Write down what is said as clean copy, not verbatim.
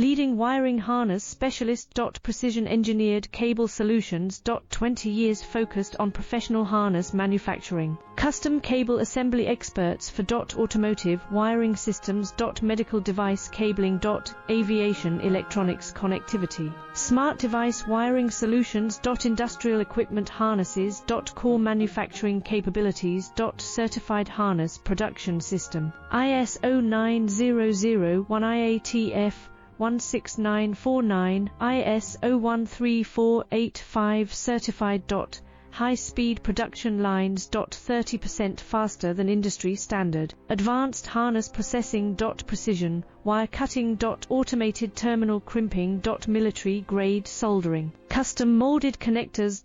Leading wiring harness specialist. Precision engineered cable solutions. 20 years focused on professional harness manufacturing. Custom cable assembly experts for automotive wiring systems. Medical device cabling. Aviation electronics connectivity. Smart device wiring solutions. Industrial equipment harnesses. Core manufacturing capabilities. Certified harness production system. ISO 9001 IATF 16949, ISO 13485 certified. High-speed production lines. 30% faster than industry standard. Advanced harness processing. Precision wire cutting. Automated terminal crimping. Military grade soldering. Custom molded connectors.